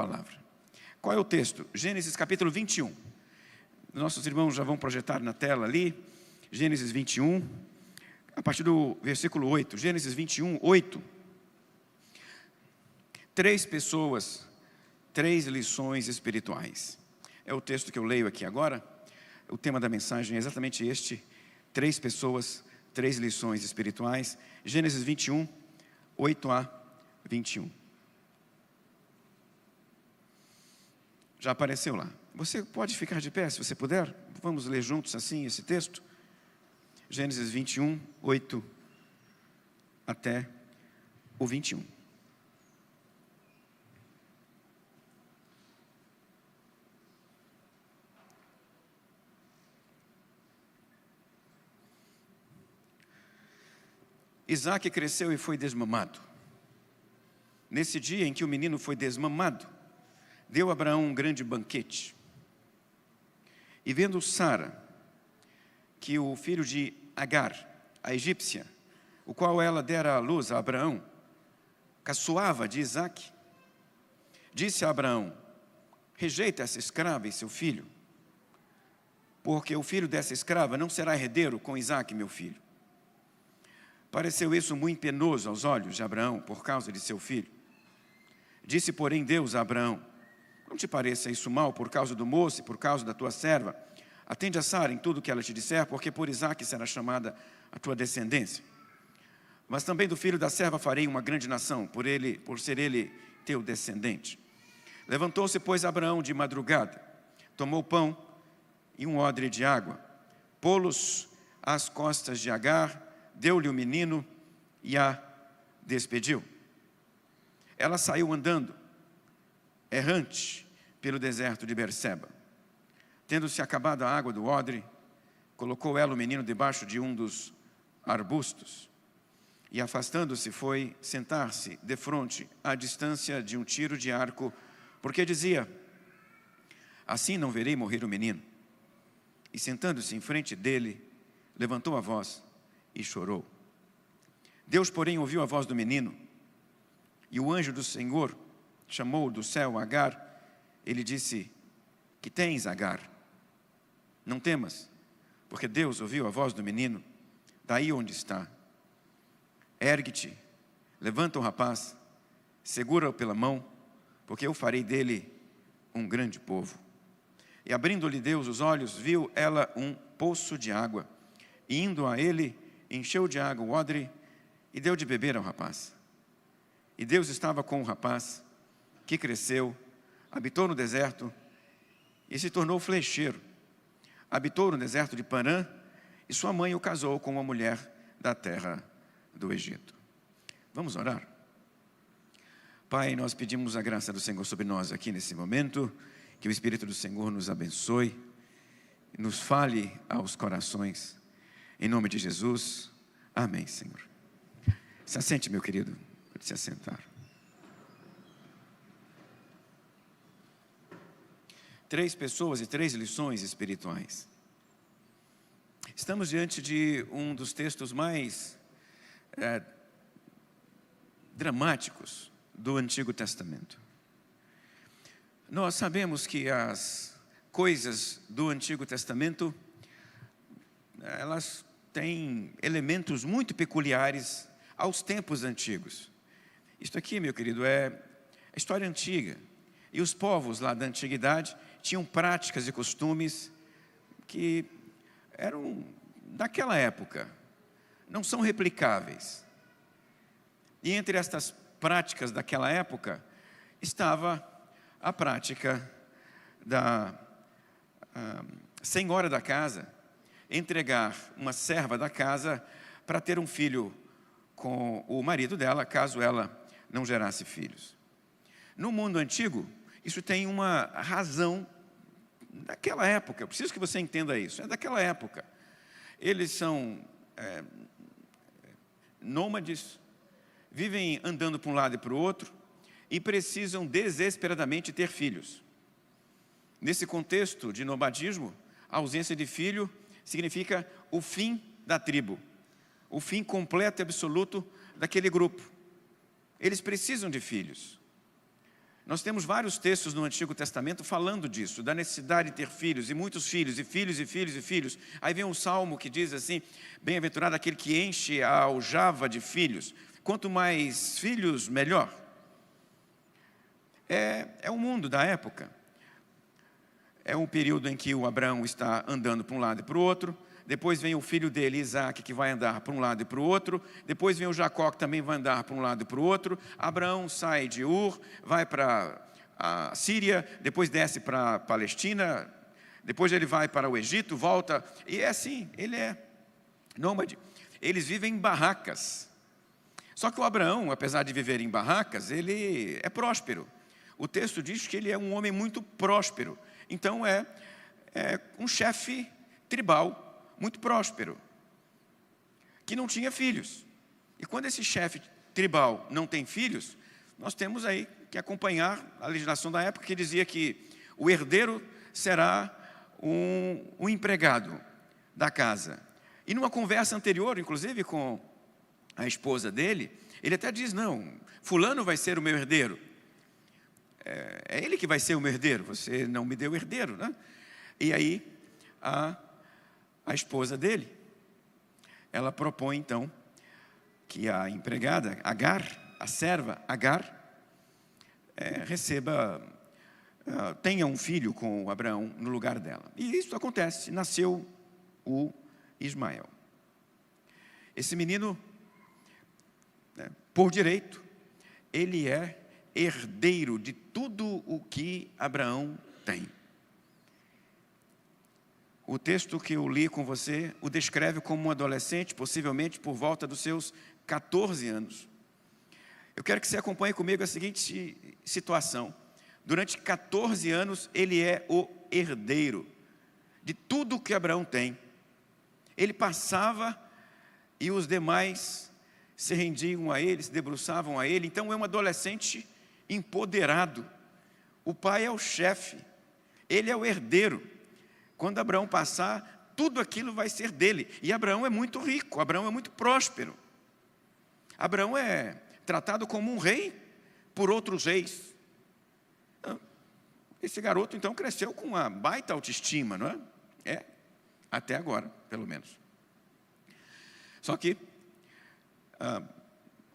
palavra. Qual é o texto? Gênesis capítulo 21. Nossos irmãos já vão projetar na tela ali. Gênesis 21, a partir do versículo 8. Gênesis 21, 8. 3 pessoas, 3 lições espirituais. É o texto que eu leio aqui agora. O tema da mensagem é exatamente este: 3 pessoas, 3 lições espirituais. Gênesis 21, 8 a 21. Já apareceu lá. Você pode ficar de pé, se você puder. Vamos ler juntos assim esse texto. Gênesis 21, 8 até o 21. Isaque cresceu e foi desmamado. Nesse dia em que o menino foi desmamado, deu a Abraão um grande banquete. E vendo Sara, que o filho de Agar, a egípcia, o qual ela dera à luz a Abraão, caçoava de Isaque, disse a Abraão: rejeita essa escrava e seu filho, porque o filho dessa escrava não será herdeiro com Isaque, meu filho. Pareceu isso muito penoso aos olhos de Abraão, por causa de seu filho. Disse, porém, Deus a Abraão: não te pareça isso mal por causa do moço e por causa da tua serva? Atende a Sara em tudo que ela te disser, porque por Isaque será chamada a tua descendência. Mas também do filho da serva farei uma grande nação, por ser ele teu descendente. Levantou-se, pois, Abraão de madrugada, tomou pão e um odre de água, pô-los às costas de Agar, deu-lhe o menino e a despediu. Ela saiu andando, errante, pelo deserto de Berseba. Tendo-se acabado a água do odre, colocou ela o menino debaixo de um dos arbustos, e afastando-se foi sentar-se defronte, à distância de um tiro de arco, porque dizia: assim não verei morrer o menino. E sentando-se em frente dele, levantou a voz e chorou. Deus, porém, ouviu a voz do menino, e o anjo do Senhor chamou do céu Agar. Ele disse: que tens, Agar? Não temas, porque Deus ouviu a voz do menino, daí onde está. Ergue-te, levanta o rapaz, segura-o pela mão, porque eu farei dele um grande povo. E abrindo-lhe Deus os olhos, viu ela um poço de água, e indo a ele, encheu de água o odre e deu de beber ao rapaz. E Deus estava com o rapaz, que cresceu, habitou no deserto e se tornou flecheiro. Habitou no deserto de Parã, e sua mãe o casou com uma mulher da terra do Egito. Vamos orar? Pai, nós pedimos a graça do Senhor sobre nós aqui nesse momento, que o Espírito do Senhor nos abençoe, nos fale aos corações, em nome de Jesus, amém, Senhor. Se assente, meu querido, pode se assentar. 3 pessoas e 3 lições espirituais. Estamos diante de um dos textos mais dramáticos do Antigo Testamento. Nós sabemos que as coisas do Antigo Testamento, elas têm elementos muito peculiares aos tempos antigos. Isto aqui, meu querido, é a história antiga. E os povos lá da antiguidade tinham práticas e costumes que eram daquela época, não são replicáveis. E entre estas práticas daquela época, estava a prática da senhora da casa entregar uma serva da casa para ter um filho com o marido dela, caso ela não gerasse filhos. No mundo antigo, isso tem uma razão daquela época. Eu preciso que você entenda isso. É daquela época. Eles são nômades, vivem andando para um lado e para o outro e precisam desesperadamente ter filhos. Nesse contexto de nomadismo, a ausência de filho significa o fim da tribo, o fim completo e absoluto daquele grupo. Eles precisam de filhos. Nós temos vários textos no Antigo Testamento falando disso, da necessidade de ter filhos, e muitos filhos, e filhos, e filhos, e filhos. Aí vem um salmo que diz assim: bem-aventurado aquele que enche a aljava de filhos. Quanto mais filhos, melhor. É o mundo da época. É um período em que o Abraão está andando para um lado e para o outro. Depois vem o filho dele, Isaque, que vai andar para um lado e para o outro. Depois vem o Jacó, que também vai andar para um lado e para o outro. Abraão sai de Ur, vai para a Síria, depois desce para a Palestina, depois ele vai para o Egito, volta. E é assim, ele é nômade. Eles vivem em barracas. Só que o Abraão, apesar de viver em barracas, ele é próspero. O texto diz que ele é um homem muito próspero. Então é um chefe tribal muito próspero, que não tinha filhos. E quando esse chefe tribal não tem filhos, nós temos aí que acompanhar a legislação da época, que dizia que o herdeiro será um empregado da casa. E numa conversa anterior, inclusive com a esposa dele, ele até diz: não, fulano vai ser o meu herdeiro. É ele que vai ser o meu herdeiro, você não me deu herdeiro, né? E aí a esposa dele, ela propõe então que a empregada Agar, a serva Agar, tenha um filho com Abraão no lugar dela. E isso acontece, nasceu o Ismael. Esse menino, por direito, ele é herdeiro de tudo o que Abraão tem. O texto que eu li com você o descreve como um adolescente, possivelmente por volta dos seus 14 anos. Eu quero que você acompanhe comigo a seguinte situação. Durante 14 anos, ele é o herdeiro de tudo que Abraão tem. Ele passava e os demais se rendiam a ele, se debruçavam a ele. Então é um adolescente empoderado. O pai é o chefe, ele é o herdeiro. Quando Abraão passar, tudo aquilo vai ser dele. E Abraão é muito rico, Abraão é muito próspero. Abraão é tratado como um rei por outros reis. Esse garoto então cresceu com uma baita autoestima, não é? Até agora, pelo menos. Só que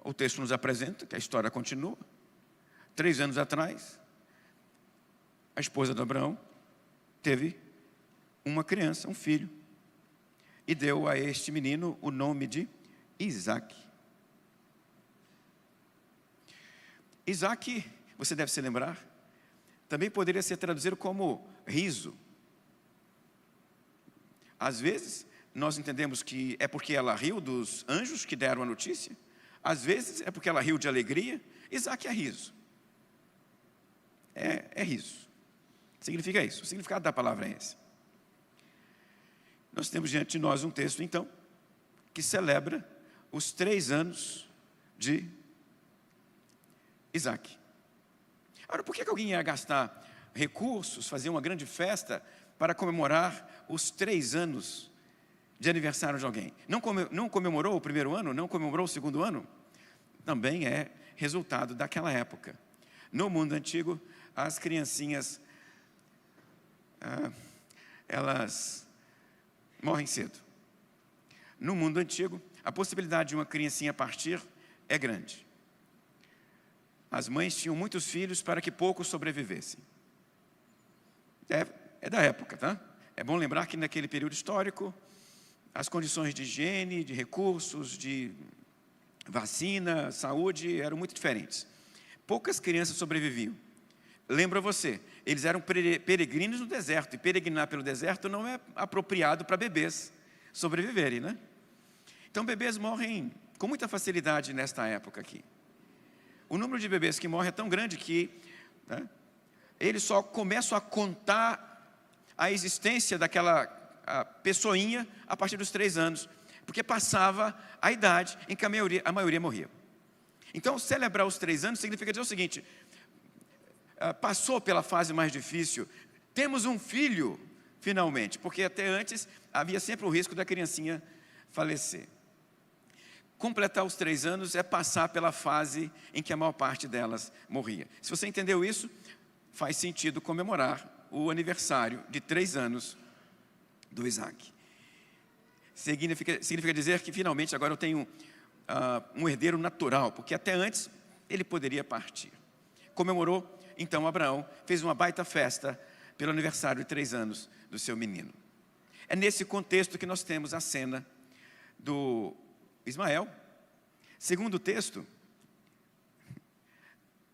o texto nos apresenta que a história continua. 3 anos atrás, a esposa de Abraão teve uma criança, um filho, e deu a este menino o nome de Isaque. Isaque, você deve se lembrar, também poderia ser traduzido como riso. Às vezes, nós entendemos que é porque ela riu dos anjos que deram a notícia. Às vezes, é porque ela riu de alegria. Isaque é riso. É riso. Significa isso. O significado da palavra é esse. Nós temos diante de nós um texto, então, que celebra os 3 anos de Isaque. Agora, por que alguém ia gastar recursos, fazer uma grande festa para comemorar os 3 anos de aniversário de alguém? Não comemorou o primeiro ano? Não comemorou o segundo ano? Também é resultado daquela época. No mundo antigo, as criancinhas, elas morrem cedo. No mundo antigo, a possibilidade de uma criancinha partir é grande. As mães tinham muitos filhos para que poucos sobrevivessem. É da época, tá? É bom lembrar que naquele período histórico, as condições de higiene, de recursos, de vacina, saúde, eram muito diferentes. Poucas crianças sobreviviam. Lembra você, eles eram peregrinos no deserto, e peregrinar pelo deserto não é apropriado para bebês sobreviverem, né? Então bebês morrem com muita facilidade nesta época aqui. O número de bebês que morrem é tão grande que eles só começam a contar a existência daquela pessoinha a partir dos 3 anos, porque passava a idade em que a maioria morria. Então celebrar os 3 anos significa dizer o seguinte: passou pela fase mais difícil, temos um filho finalmente, porque até antes havia sempre o risco da criancinha falecer. completar os 3 anos é passar pela fase em que a maior parte delas morria. Se você entendeu isso, faz sentido comemorar o aniversário de 3 anos do Isaac. Significa dizer que finalmente agora eu tenho um herdeiro natural, porque até antes ele poderia partir. Comemorou, então Abraão fez uma baita festa pelo aniversário de 3 anos do seu menino. É nesse contexto que nós temos a cena do Ismael, segundo o texto,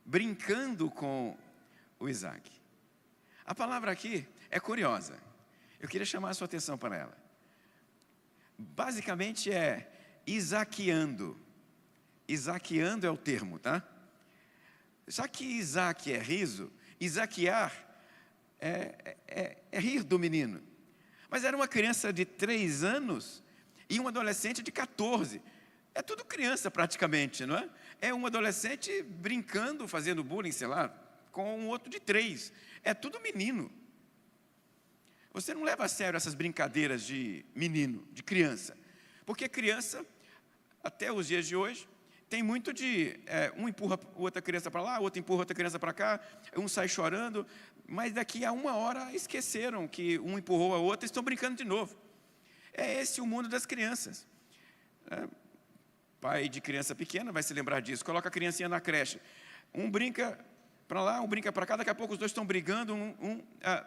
brincando com o Isaac. A palavra aqui é curiosa. Eu queria chamar a sua atenção para ela. Basicamente é isaqueando. Isaqueando é o termo, tá? Já que Isaac é riso, isaquear é rir do menino. Mas era uma criança de 3 anos e um adolescente de 14. É tudo criança praticamente, não é? É um adolescente brincando, fazendo bullying, sei lá, com um outro de 3. É tudo menino. Você não leva a sério essas brincadeiras de menino, de criança. Porque criança, até os dias de hoje, tem muito de um empurra outra criança para lá, outro empurra outra criança para cá, um sai chorando, mas daqui a 1 hora esqueceram que um empurrou a outra e estão brincando de novo. É esse o mundo das crianças. Pai de criança pequena vai se lembrar disso. Coloca a criancinha na creche. Um brinca para lá, um brinca para cá. Daqui a pouco os dois estão brigando.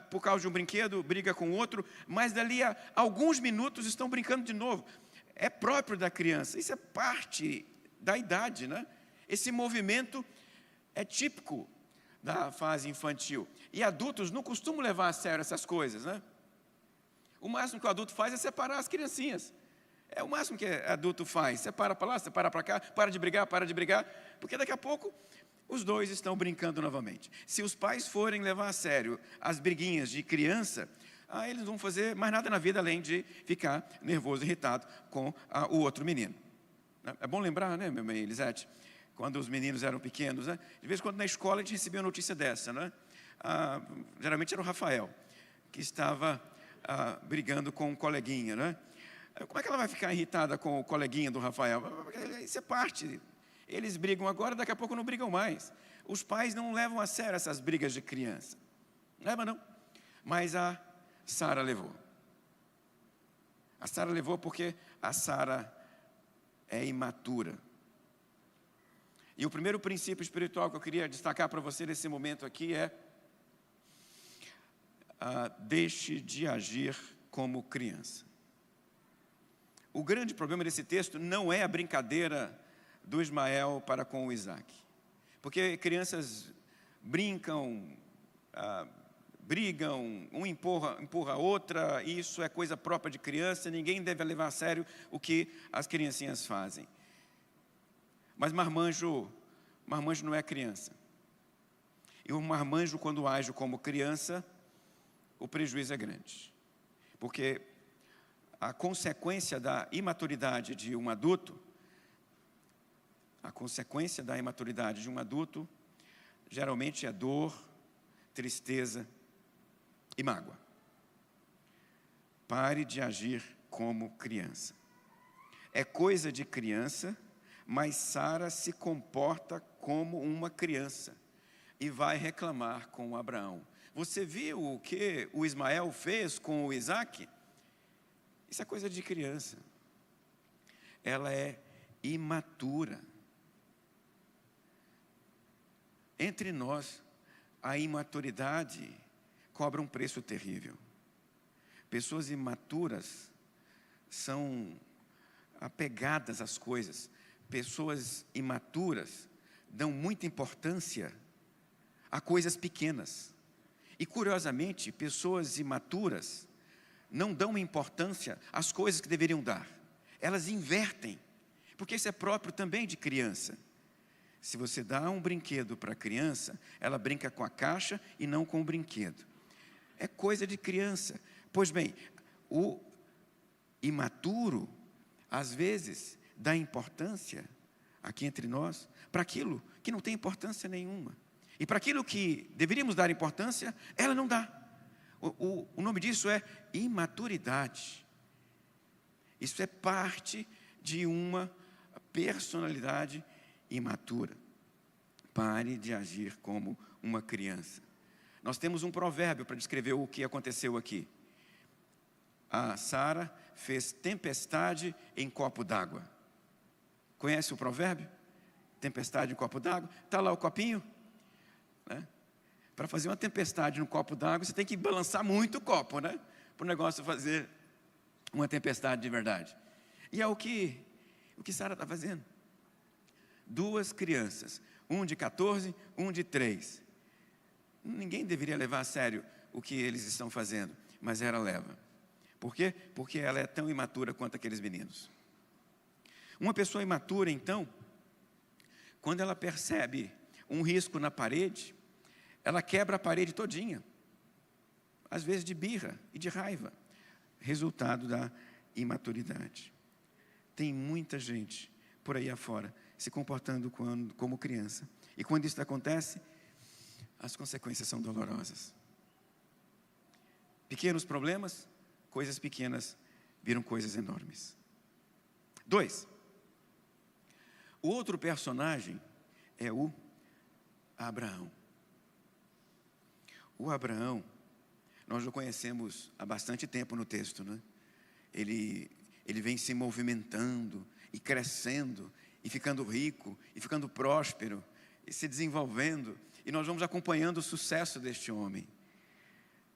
Por causa de um brinquedo, briga com o outro. Mas dali a alguns minutos estão brincando de novo. É próprio da criança. Isso é parte da idade, né? Esse movimento é típico da fase infantil. E adultos não costumam levar a sério essas coisas, né? O máximo que o adulto faz é separar as criancinhas. É o máximo que o adulto faz. Separa para lá, separa para cá, para de brigar, porque daqui a pouco os dois estão brincando novamente. Se os pais forem levar a sério as briguinhas de criança, eles não vão fazer mais nada na vida além de ficar nervoso, irritado com o outro menino. É bom lembrar, né, minha mãe Elisete, quando os meninos eram pequenos, né? De vez em quando na escola a gente recebia uma notícia dessa, né? Geralmente era o Rafael, que estava brigando com um coleguinha, né? Como é que ela vai ficar irritada com o coleguinha do Rafael? Isso é parte. Eles brigam agora, daqui a pouco não brigam mais. Os pais não levam a sério essas brigas de criança. Leva não. Mas a Sara levou. A Sara levou porque a Sara é imatura. E o primeiro princípio espiritual que eu queria destacar para você nesse momento aqui é: deixe de agir como criança. O grande problema desse texto não é a brincadeira do Ismael para com o Isaac. Porque crianças brincam, brigam, um empurra a outra, isso é coisa própria de criança, ninguém deve levar a sério o que as criancinhas fazem. Mas marmanjo não é criança. E o marmanjo, quando age como criança, o prejuízo é grande. Porque a consequência da imaturidade de um adulto, geralmente é dor, tristeza e mágoa. Pare de agir como criança. É coisa de criança, mas Sara se comporta como uma criança e vai reclamar com Abraão. Você viu o que o Ismael fez com o Isaac? Isso é coisa de criança. Ela é imatura. Entre nós, a imaturidade cobra um preço terrível. Pessoas imaturas são apegadas às coisas. Pessoas imaturas dão muita importância a coisas pequenas. E, curiosamente, pessoas imaturas não dão importância às coisas que deveriam dar. Elas invertem, porque isso é próprio também de criança. Se você dá um brinquedo para a criança, ela brinca com a caixa e não com o brinquedo. É coisa de criança. Pois bem, o imaturo, às vezes, dá importância, aqui entre nós, para aquilo que não tem importância nenhuma. E para aquilo que deveríamos dar importância, ela não dá. O nome disso é imaturidade. Isso é parte de uma personalidade imatura. Pare de agir como uma criança. Nós temos um provérbio para descrever o que aconteceu aqui. A Sara fez tempestade em copo d'água. Conhece o provérbio? Tempestade em copo d'água. Está lá o copinho, né? Para fazer uma tempestade no copo d'água, você tem que balançar muito o copo, né? Para o negócio fazer uma tempestade de verdade. E é o que Sara está fazendo. 2 crianças, um de 14, um de 3. Ninguém deveria levar a sério o que eles estão fazendo, mas ela leva. Por quê? Porque ela é tão imatura quanto aqueles meninos. Uma pessoa imatura, então, quando ela percebe um risco na parede, ela quebra a parede todinha, às vezes de birra e de raiva, resultado da imaturidade. Tem muita gente por aí afora se comportando como criança, e quando isso acontece, as consequências são dolorosas. Pequenos problemas, coisas pequenas viram coisas enormes. 2. O outro personagem é o Abraão. O Abraão, nós o conhecemos há bastante tempo no texto, né? Ele vem se movimentando e crescendo, e ficando rico, e ficando próspero, e se desenvolvendo, e nós vamos acompanhando o sucesso deste homem.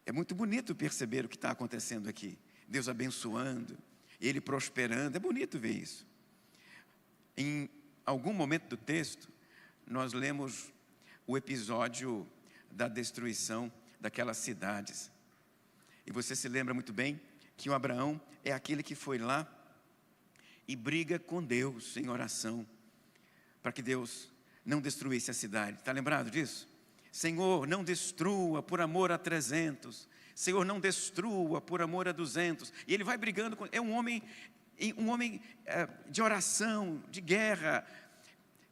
É muito bonito perceber o que está acontecendo aqui. Deus abençoando, ele prosperando, é bonito ver isso. Em algum momento do texto, nós lemos o episódio da destruição daquelas cidades. E você se lembra muito bem que o Abraão é aquele que foi lá e briga com Deus em oração, para que Deus não destruísse a cidade. Está lembrado disso? Senhor, não destrua por amor a 300. Senhor, não destrua por amor a 200. E ele vai brigando com... É um homem de oração, de guerra.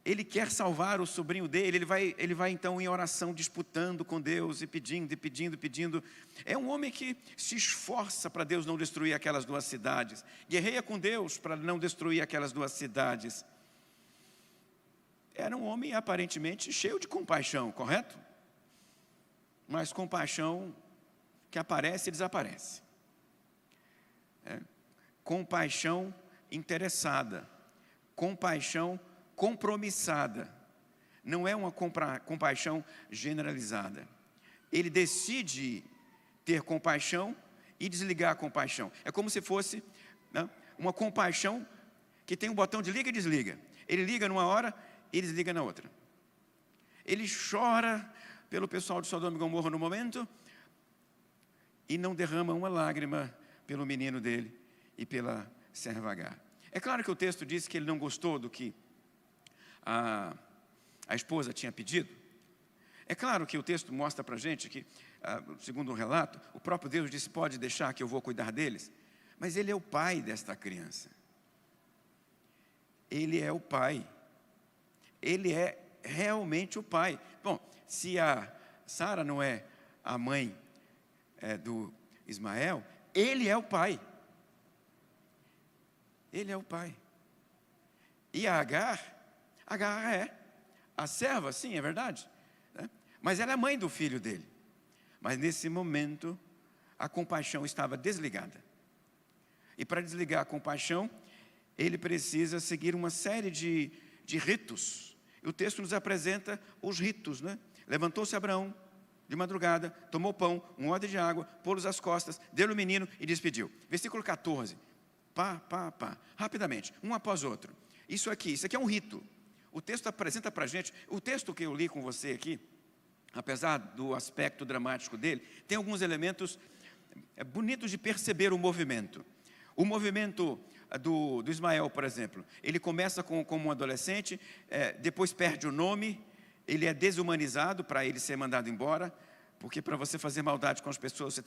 Ele quer salvar o sobrinho dele, ele vai então em oração disputando com Deus e pedindo. É um homem que se esforça para Deus não destruir aquelas 2 cidades. Guerreia com Deus para não destruir aquelas 2 cidades. Era um homem aparentemente cheio de compaixão, correto? Mas compaixão que aparece e desaparece. Compaixão interessada, compaixão compromissada, não é uma compaixão generalizada. Ele decide ter compaixão e desligar a compaixão. É como se fosse, né, uma compaixão que tem um botão de liga e desliga. Ele liga numa hora e desliga na outra. Ele chora pelo pessoal de Sodoma e Gomorra no momento e não derrama uma lágrima pelo menino dele e pela serva Agar. É claro que o texto diz que ele não gostou do que a esposa tinha pedido. É claro que o texto mostra para a gente que, segundo o relato, o próprio Deus disse, pode deixar que eu vou cuidar deles. Mas ele é o pai desta criança. Ele é o pai. Ele é realmente o pai. Bom, se a Sara não é a mãe do Ismael, ele é o pai. Ele é o pai. E a Agar é a serva, sim, é verdade, né? Mas ela é mãe do filho dele. Mas nesse momento, a compaixão estava desligada. E para desligar a compaixão, ele precisa seguir uma série de ritos. E o texto nos apresenta os ritos, né? Levantou-se Abraão de madrugada, tomou pão, um odre de água, pô-los às costas, deu-lhe o menino e despediu. Versículo 14. Rapidamente, um após outro. Isso aqui é um rito. O texto apresenta para a gente, o texto que eu li com você aqui, apesar do aspecto dramático dele, tem alguns elementos bonitos de perceber o movimento. O movimento do Ismael, por exemplo, ele começa como um adolescente, depois perde o nome, ele é desumanizado para ele ser mandado embora, porque para você fazer maldade com as pessoas,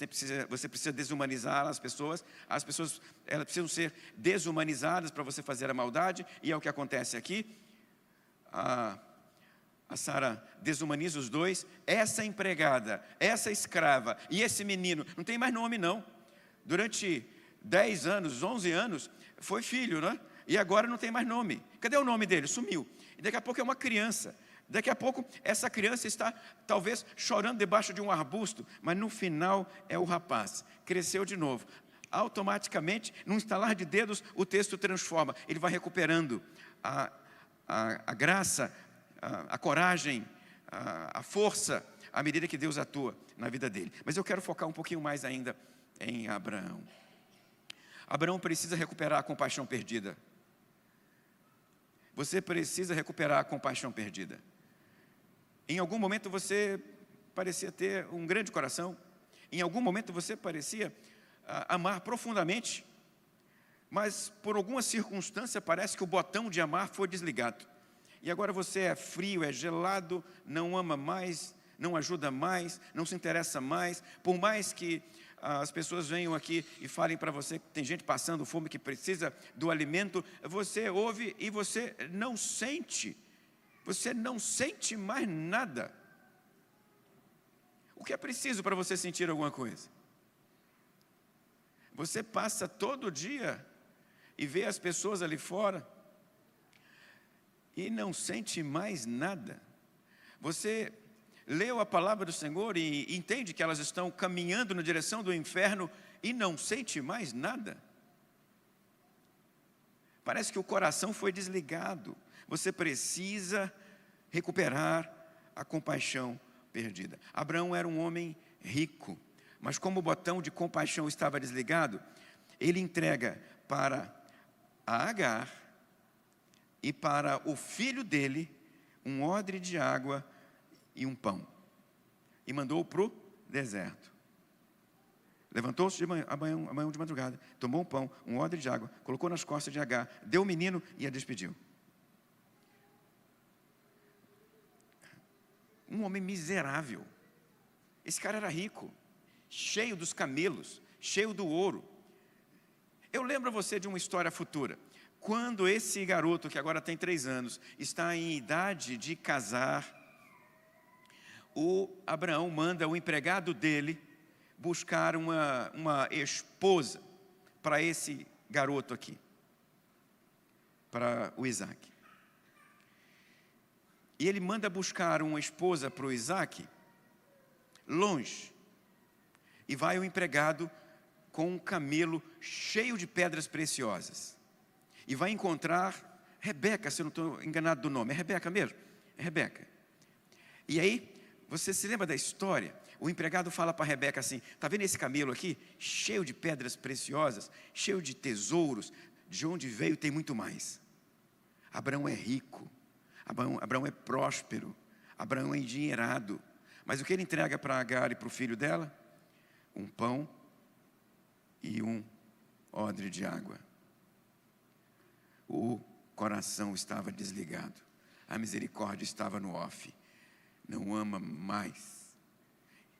você precisa desumanizar as pessoas elas precisam ser desumanizadas para você fazer a maldade, e é o que acontece aqui. A Sara desumaniza os dois, essa empregada, essa escrava e esse menino, não tem mais nome não, durante 10 anos, 11 anos, foi filho, né? E agora não tem mais nome. Cadê o nome dele? Sumiu. E daqui a pouco é uma criança. Daqui a pouco essa criança está talvez chorando debaixo de um arbusto, mas no final é o rapaz. Cresceu de novo. Automaticamente, num estalar de dedos, o texto transforma. Ele vai recuperando a graça, a coragem, a força, à medida que Deus atua na vida dele. Mas eu quero focar um pouquinho mais ainda em Abraão. Abraão precisa recuperar a compaixão perdida. Você precisa recuperar a compaixão perdida. Em algum momento você parecia ter um grande coração. Em algum momento você parecia amar profundamente. Mas por alguma circunstância parece que o botão de amar foi desligado. E agora você é frio, é gelado, não ama mais, não ajuda mais, não se interessa mais. Por mais que as pessoas venham aqui e falem para você que tem gente passando fome, que precisa do alimento, você ouve e você não sente mais nada. O que é preciso para você sentir alguma coisa? Você passa todo dia e vê as pessoas ali fora e não sente mais nada. Você leu a palavra do Senhor e entende que elas estão caminhando na direção do inferno e não sente mais nada. Parece que o coração foi desligado. Você precisa recuperar a compaixão perdida. Abraão era um homem rico, mas como o botão de compaixão estava desligado, ele entrega para a Agar e para o filho dele um odre de água e um pão, e mandou-o para o deserto. Levantou-se de manhã de madrugada, tomou um pão, um odre de água, colocou nas costas de Agar, deu o menino e a despediu. Um homem miserável. Esse cara era rico, cheio dos camelos, cheio do ouro. Eu lembro a você de uma história futura. Quando esse garoto, que agora tem 3 anos, está em idade de casar, o Abraão manda o empregado dele buscar uma esposa para esse garoto aqui, para o Isaac. E ele manda buscar uma esposa para o Isaac longe. E vai o empregado com um camelo cheio de pedras preciosas. E vai encontrar Rebeca, se eu não estou enganado do nome. É Rebeca mesmo? É Rebeca. E aí, você se lembra da história? O empregado fala para Rebeca assim: está vendo esse camelo aqui? Cheio de pedras preciosas, cheio de tesouros. De onde veio tem muito mais. Abraão é rico. Abraão é próspero. Abraão é endinheirado. Mas o que ele entrega para Agar e para o filho dela? Um pão e um odre de água. O coração estava desligado. A misericórdia estava no off. Não ama mais.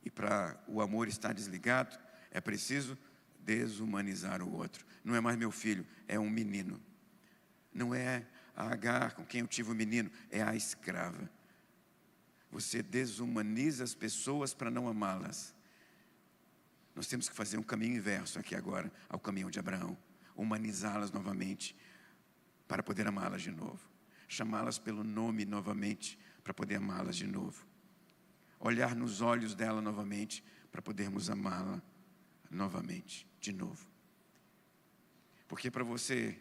E para o amor estar desligado, é preciso desumanizar o outro. Não é mais meu filho, é um menino. Não é a Agar com quem eu tive o menino, é a escrava. Você desumaniza as pessoas para não amá-las. Nós temos que fazer um caminho inverso aqui agora ao caminho de Abraão. Humanizá-las novamente para poder amá-las de novo. Chamá-las pelo nome novamente para poder amá-las de novo. Olhar nos olhos dela novamente para podermos amá-la novamente, de novo. Porque para você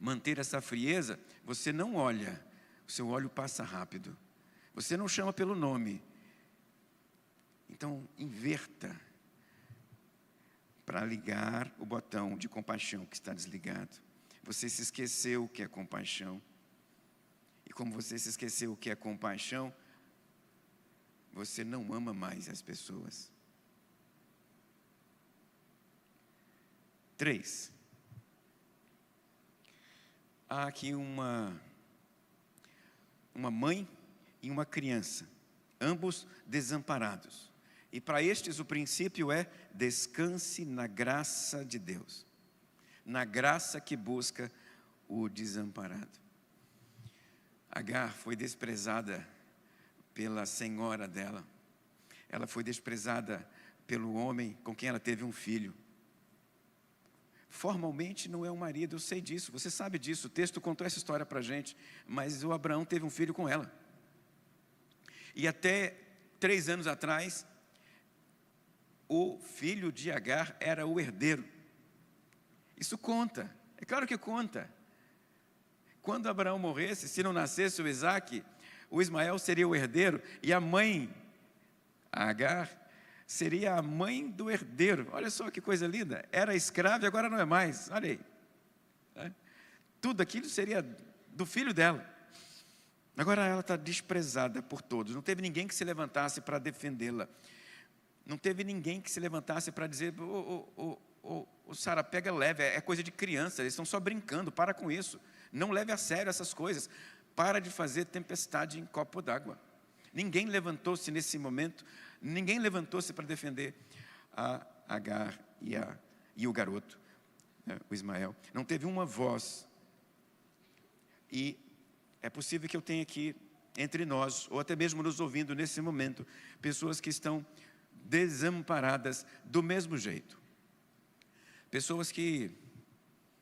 manter essa frieza, você não olha, o seu olho passa rápido. Você não chama pelo nome. Então, inverta para ligar o botão de compaixão que está desligado. Você se esqueceu o que é compaixão. E como você se esqueceu o que é compaixão, você não ama mais as pessoas. 3. Há aqui uma mãe e uma criança, ambos desamparados. E para estes o princípio é: descanse na graça de Deus, na graça que busca o desamparado. Agar foi desprezada pela senhora dela. Ela foi desprezada pelo homem com quem ela teve um filho. Formalmente não é um marido, eu sei disso, você sabe disso, o texto contou essa história para a gente, mas o Abraão teve um filho com ela. E até 3 anos atrás, o filho de Agar era o herdeiro. Isso conta, é claro que conta. Quando Abraão morresse, se não nascesse o Isaac, o Ismael seria o herdeiro, e a mãe, a Agar, seria a mãe do herdeiro. Olha só que coisa linda, era escrava e agora não é mais, olha aí. Tudo aquilo seria do filho dela. Agora ela está desprezada por todos, não teve ninguém que se levantasse para defendê-la. Não teve ninguém que se levantasse para dizer, Sara, pega leve, é coisa de criança, eles estão só brincando, para com isso. Não leve a sério essas coisas, para de fazer tempestade em copo d'água. Ninguém levantou-se nesse momento, ninguém levantou-se para defender a Agar e o garoto, o Ismael. Não teve uma voz. E é possível que eu tenha aqui, entre nós, ou até mesmo nos ouvindo nesse momento, pessoas que estão desamparadas do mesmo jeito. Pessoas que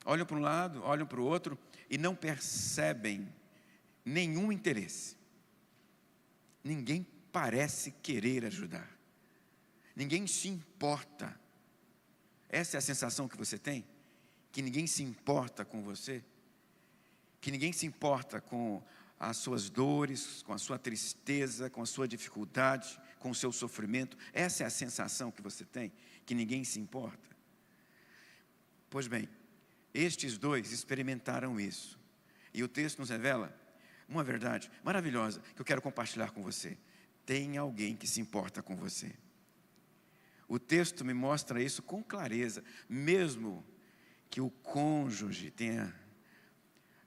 olham para um lado, olham para o outro e não percebem nenhum interesse. Ninguém parece querer ajudar. Ninguém se importa. Essa é a sensação que você tem? Que ninguém se importa com você? Que ninguém se importa com as suas dores, com a sua tristeza, com a sua dificuldade, com o seu sofrimento? Essa é a sensação que você tem? Que ninguém se importa? Pois bem, estes dois experimentaram isso. E o texto nos revela uma verdade maravilhosa que eu quero compartilhar com você. Tem alguém que se importa com você. O texto me mostra isso com clareza. Mesmo que o cônjuge tenha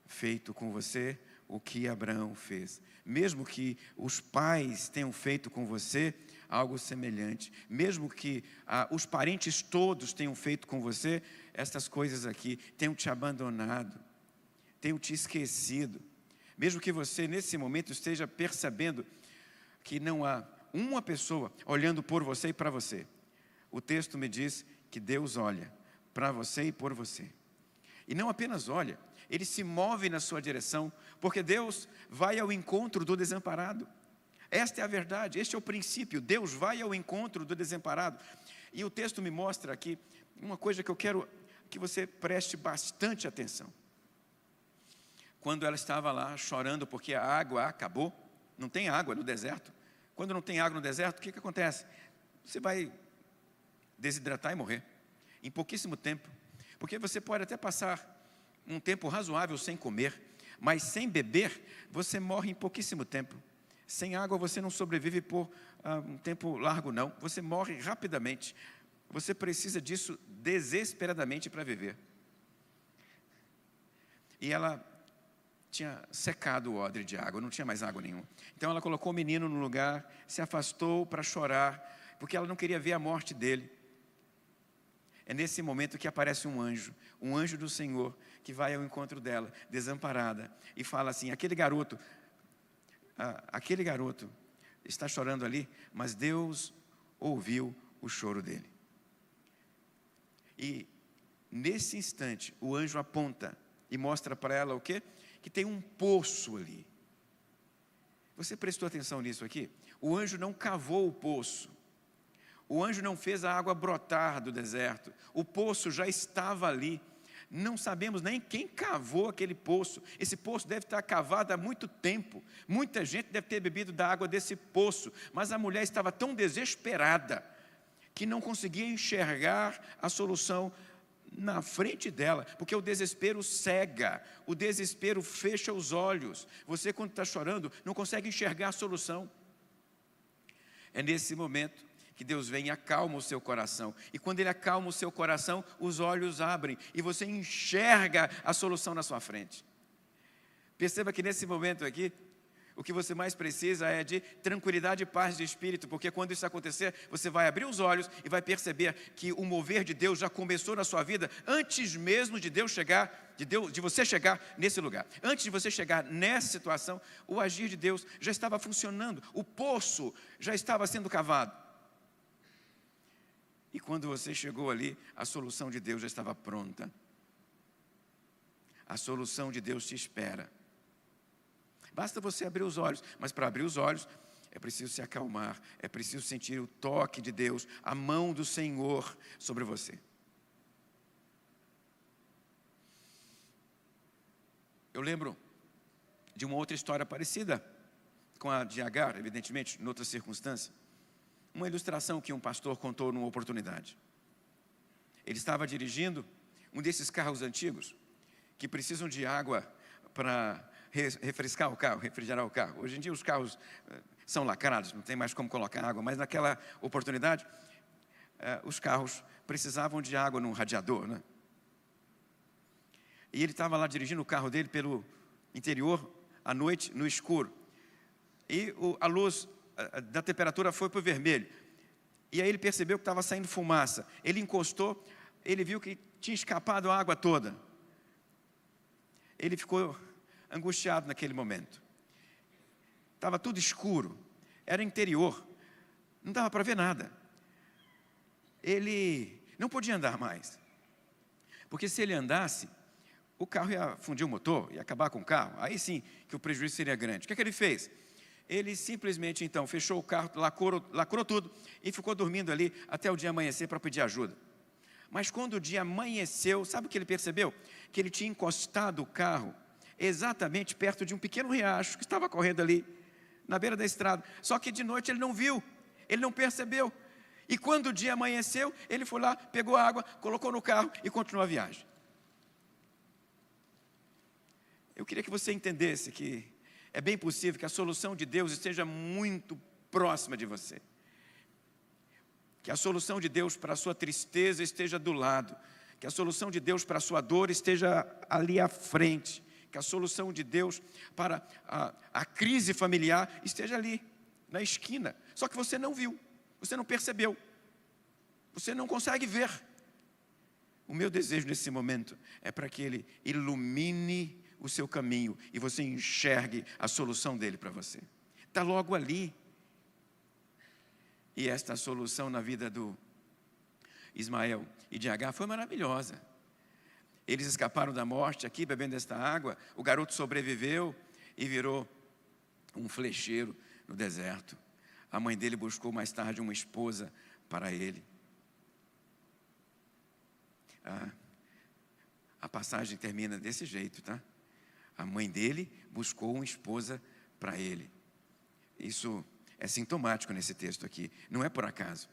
feito com você o que Abraão fez. Mesmo que os pais tenham feito com você algo semelhante. Mesmo que os parentes todos tenham feito com você essas coisas aqui. Tenham te abandonado. Tenham te esquecido. Mesmo que você nesse momento esteja percebendo que não há uma pessoa olhando por você e para você. O texto me diz que Deus olha para você e por você. E não apenas olha, Ele se move na sua direção, porque Deus vai ao encontro do desamparado. Esta é a verdade, este é o princípio, Deus vai ao encontro do desamparado. E o texto me mostra aqui uma coisa que eu quero que você preste bastante atenção. Quando ela estava lá chorando porque a água acabou, não tem água no deserto. Quando não tem água no deserto, o que acontece? Você vai desidratar e morrer, em pouquíssimo tempo. Porque você pode até passar um tempo razoável sem comer, mas sem beber, você morre em pouquíssimo tempo. Sem água você não sobrevive por um tempo largo não, você morre rapidamente. Você precisa disso desesperadamente para viver. E ela tinha secado o odre de água, não tinha mais água nenhuma. Então ela colocou o menino no lugar, se afastou para chorar, porque ela não queria ver a morte dele. É nesse momento que aparece um anjo do Senhor, que vai ao encontro dela, desamparada, e fala assim, aquele garoto está chorando ali, mas Deus ouviu o choro dele. E nesse instante, o anjo aponta e mostra para ela o quê? Que tem um poço ali. Você prestou atenção nisso aqui? O anjo não cavou o poço. O anjo não fez a água brotar do deserto. O poço já estava ali. Não sabemos nem quem cavou aquele poço. Esse poço deve estar cavado há muito tempo. Muita gente deve ter bebido da água desse poço. Mas a mulher estava tão desesperada que não conseguia enxergar a solução na frente dela, porque o desespero cega, o desespero fecha os olhos. Você, quando está chorando, não consegue enxergar a solução. É nesse momento que Deus vem e acalma o seu coração. E quando Ele acalma o seu coração, os olhos abrem e você enxerga a solução na sua frente. Perceba que nesse momento aqui, o que você mais precisa é de tranquilidade e paz de espírito, porque quando isso acontecer, você vai abrir os olhos e vai perceber que o mover de Deus já começou na sua vida antes mesmo de Deus chegar, de você chegar nesse lugar. Antes de você chegar nessa situação, o agir de Deus já estava funcionando, o poço já estava sendo cavado. E quando você chegou ali, a solução de Deus já estava pronta. A solução de Deus te espera. Basta você abrir os olhos, mas para abrir os olhos, é preciso se acalmar, é preciso sentir o toque de Deus, a mão do Senhor sobre você. Eu lembro de uma outra história parecida com a de Agar, evidentemente, em outra circunstância. Uma ilustração que um pastor contou numa oportunidade. Ele estava dirigindo um desses carros antigos que precisam de água para refrescar o carro, refrigerar o carro. Hoje em dia os carros são lacrados, não tem mais como colocar água, mas naquela oportunidade os carros precisavam de água no radiador, né? E ele estava lá dirigindo o carro dele pelo interior, à noite, no escuro. E a luz da temperatura foi para o vermelho. E aí ele percebeu que estava saindo fumaça. Ele encostou, ele viu que tinha escapado a água toda. Ele ficou angustiado naquele momento. Estava tudo escuro, era interior, não dava para ver nada. Ele não podia andar mais, porque se ele andasse, o carro ia fundir o motor, ia acabar com o carro, aí sim que o prejuízo seria grande. O que ele fez? Ele simplesmente então fechou o carro, lacrou tudo e ficou dormindo ali até o dia amanhecer para pedir ajuda. Mas quando o dia amanheceu, sabe o que ele percebeu? Que ele tinha encostado o carro exatamente perto de um pequeno riacho que estava correndo ali na beira da estrada. Só que de noite ele não viu, ele não percebeu. E quando o dia amanheceu, ele foi lá, pegou a água, colocou no carro e continuou a viagem. Eu queria que você entendesse que é bem possível que a solução de Deus esteja muito próxima de você. Que a solução de Deus para a sua tristeza esteja do lado. Que a solução de Deus para a sua dor esteja ali à frente. Que a solução de Deus para a crise familiar esteja ali, na esquina. Só que você não viu, você não percebeu, você não consegue ver. O meu desejo nesse momento é para que Ele ilumine o seu caminho e você enxergue a solução dele para você. Está logo ali. E esta solução na vida do Ismael e de Agar foi maravilhosa. Eles escaparam da morte aqui, bebendo esta água. O garoto sobreviveu e virou um flecheiro no deserto. A mãe dele buscou mais tarde uma esposa para ele. A passagem termina desse jeito, tá? A mãe dele buscou uma esposa para ele. Isso é sintomático nesse texto aqui, não é por acaso.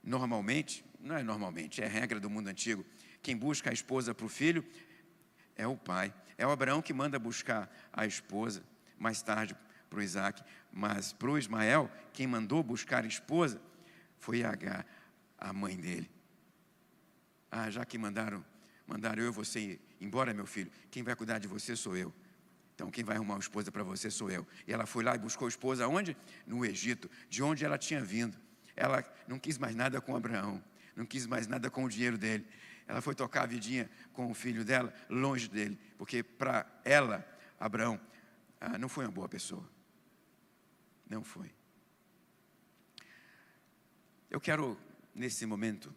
Normalmente, não é normalmente, é regra do mundo antigo. Quem busca a esposa para o filho é o pai. É o Abraão que manda buscar a esposa, mais tarde para o Isaac. Mas para o Ismael, quem mandou buscar a esposa foi Agar, a mãe dele. Já que mandaram eu e você ir embora, meu filho, quem vai cuidar de você sou eu. Então quem vai arrumar uma esposa para você sou eu. E ela foi lá e buscou a esposa onde? No Egito, de onde ela tinha vindo. Ela não quis mais nada com Abraão, não quis mais nada com o dinheiro dele. Ela foi tocar a vidinha com o filho dela, longe dele, porque para ela, Abraão, não foi uma boa pessoa. Não foi. Eu quero, nesse momento,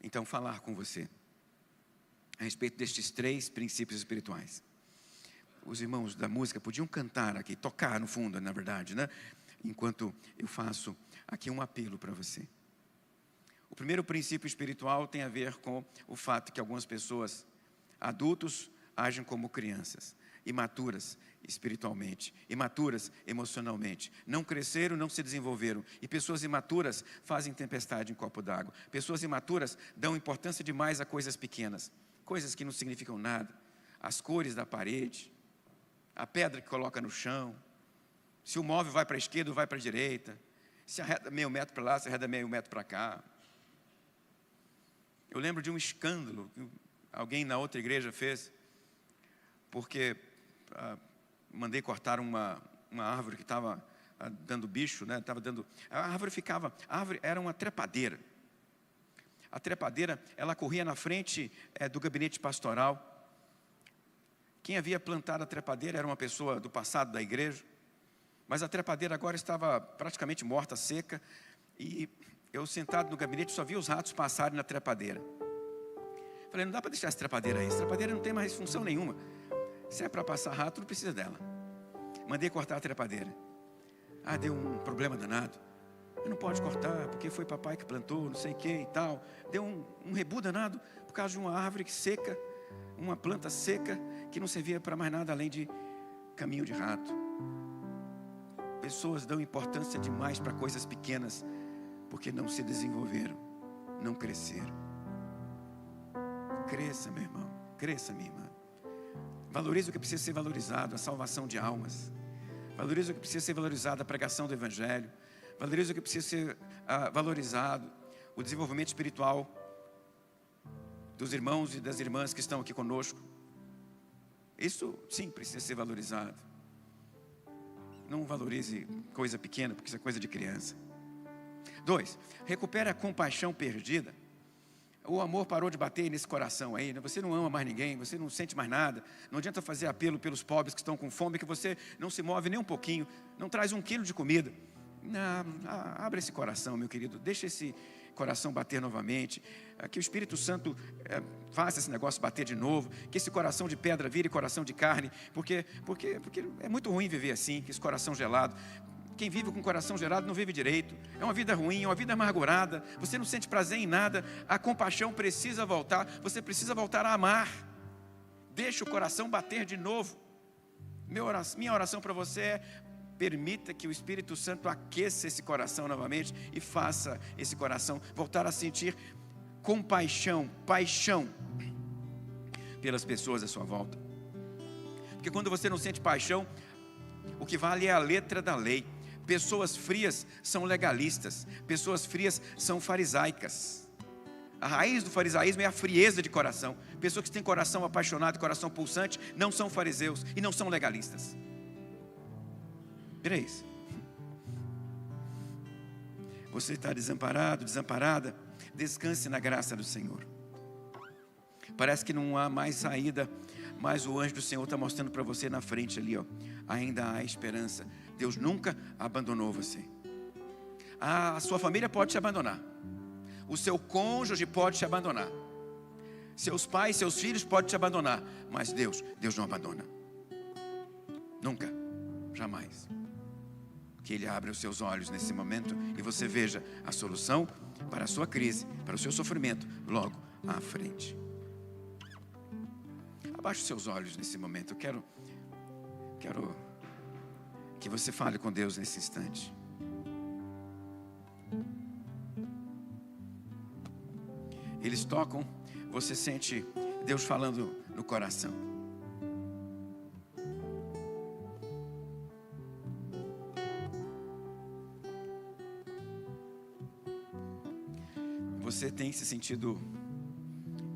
então, falar com você a respeito destes 3 princípios espirituais. Os irmãos da música podiam cantar aqui, tocar no fundo, na verdade, né? Enquanto eu faço aqui um apelo para você. O primeiro princípio espiritual tem a ver com o fato que algumas pessoas, adultos, agem como crianças, imaturas espiritualmente, imaturas emocionalmente, não cresceram, não se desenvolveram, e pessoas imaturas fazem tempestade em copo d'água. Pessoas imaturas dão importância demais a coisas pequenas, coisas que não significam nada, as cores da parede, a pedra que coloca no chão, se o móvel vai para a esquerda ou vai para a direita, se arreda meio metro para lá, se arreda meio metro para cá. Eu lembro de um escândalo que alguém na outra igreja fez, porque mandei cortar uma árvore que estava dando bicho, né? A árvore era uma trepadeira. A trepadeira, ela corria na frente do gabinete pastoral. Quem havia plantado a trepadeira era uma pessoa do passado da igreja, mas a trepadeira agora estava praticamente morta, seca, e eu sentado no gabinete só vi os ratos passarem na trepadeira. Falei, não dá para deixar essa trepadeira aí. Essa trepadeira não tem mais função nenhuma. Se é para passar rato, não precisa dela. Mandei cortar a trepadeira. Deu um problema danado. Não pode cortar, porque foi papai que plantou, não sei o que e tal. Deu um rebu danado por causa de uma árvore seca, uma planta seca, que não servia para mais nada além de caminho de rato. Pessoas dão importância demais para coisas pequenas, porque não se desenvolveram, não cresceram. Cresça, meu irmão, cresça, minha irmã. Valorize o que precisa ser valorizado, a salvação de almas. Valorize o que precisa ser valorizado, a pregação do Evangelho. Valorize o que precisa ser valorizado, o desenvolvimento espiritual dos irmãos e das irmãs que estão aqui conosco. Isso sim precisa ser valorizado. Não valorize coisa pequena, porque isso é coisa de criança. 2, recupere a compaixão perdida. O amor parou de bater nesse coração aí, né? Você não ama mais ninguém, você não sente mais nada. Não adianta fazer apelo pelos pobres que estão com fome, que você não se move nem um pouquinho, não traz 1 quilo de comida. Abra esse coração, meu querido, deixa esse coração bater novamente, que o Espírito Santo faça esse negócio bater de novo, que esse coração de pedra vire coração de carne, porque é muito ruim viver assim, que esse coração gelado. Quem vive com o coração gelado não vive direito, é uma vida ruim, é uma vida amargurada, você não sente prazer em nada. A compaixão precisa voltar, você precisa voltar a amar. Deixa o coração bater de novo. Minha oração para você é: permita que o Espírito Santo aqueça esse coração novamente e faça esse coração voltar a sentir compaixão, paixão pelas pessoas à sua volta. Porque quando você não sente paixão, o que vale é a letra da lei. Pessoas frias são legalistas, pessoas frias são farisaicas. A raiz do farisaísmo é a frieza de coração. Pessoas que têm coração apaixonado, coração pulsante, não são fariseus e não são legalistas. 3. Você está desamparado, desamparada, descanse na graça do Senhor. Parece que não há mais saída, mas o anjo do Senhor está mostrando para você na frente ali, ó. Ainda há esperança. Deus nunca abandonou você. A sua família pode te abandonar. O seu cônjuge pode te abandonar. Seus pais, seus filhos podem te abandonar. Mas Deus não abandona. Nunca, jamais. Que Ele abra os seus olhos nesse momento e você veja a solução para a sua crise, para o seu sofrimento, logo à frente. Abaixe os seus olhos nesse momento. Eu quero que você fale com Deus nesse instante. Eles tocam, você sente Deus falando no coração. Você tem se sentido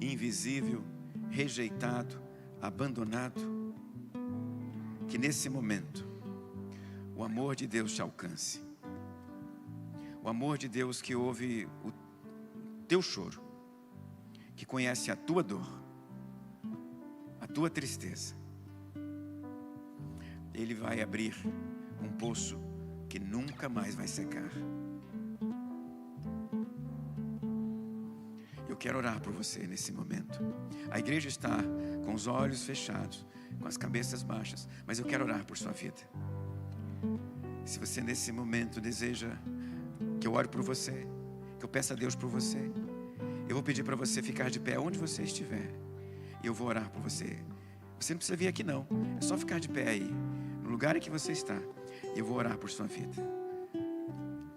invisível, rejeitado, abandonado? Que nesse momento o amor de Deus te alcance. O amor de Deus que ouve o teu choro, que conhece a tua dor, a tua tristeza. Ele vai abrir um poço que nunca mais vai secar. Eu quero orar por você nesse momento. A igreja está com os olhos fechados, com as cabeças baixas, mas eu quero orar por sua vida. Se você nesse momento deseja que eu ore por você, que eu peça a Deus por você, eu vou pedir para você ficar de pé onde você estiver, e eu vou orar por você. Você não precisa vir aqui não, é só ficar de pé aí, no lugar em que você está, e eu vou orar por sua vida.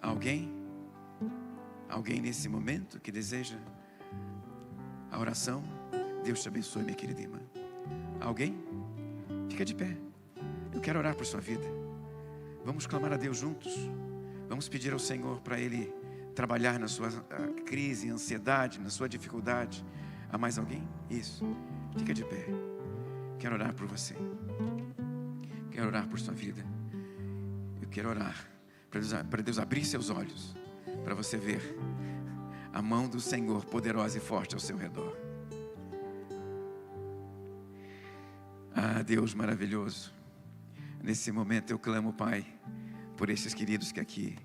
Alguém nesse momento que deseja a oração? Deus te abençoe, minha querida irmã. Alguém? Fica de pé. Eu quero orar por sua vida. Vamos clamar a Deus juntos. Vamos pedir ao Senhor para Ele trabalhar na sua crise, ansiedade, na sua dificuldade. Há mais alguém? Isso. Fica de pé. Quero orar por você. Quero orar por sua vida. Eu quero orar para Deus abrir seus olhos, para você ver a mão do Senhor poderosa e forte ao seu redor. Ah, Deus maravilhoso. Nesse momento eu clamo, Pai, por esses queridos que aqui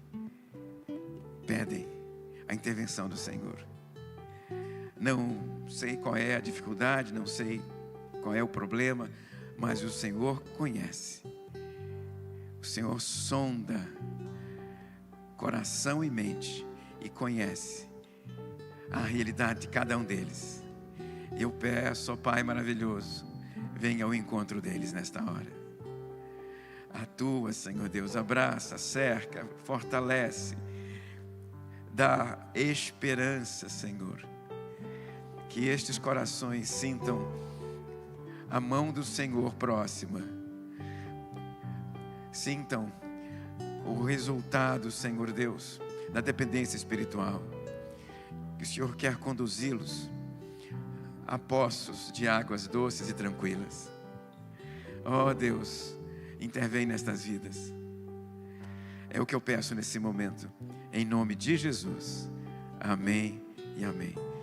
pedem a intervenção do Senhor. Não sei qual é a dificuldade, não sei qual é o problema, mas o Senhor conhece. O Senhor sonda coração e mente e conhece a realidade de cada um deles. Eu peço, ó Pai maravilhoso, venha ao encontro deles nesta hora. Atua, Senhor Deus, abraça, cerca, fortalece, dá esperança, Senhor. Que estes corações sintam a mão do Senhor próxima. Sintam o resultado, Senhor Deus, da dependência espiritual. Que o Senhor quer conduzi-los a poços de águas doces e tranquilas. Oh Deus, intervém nestas vidas. É o que eu peço nesse momento, em nome de Jesus. Amém e amém.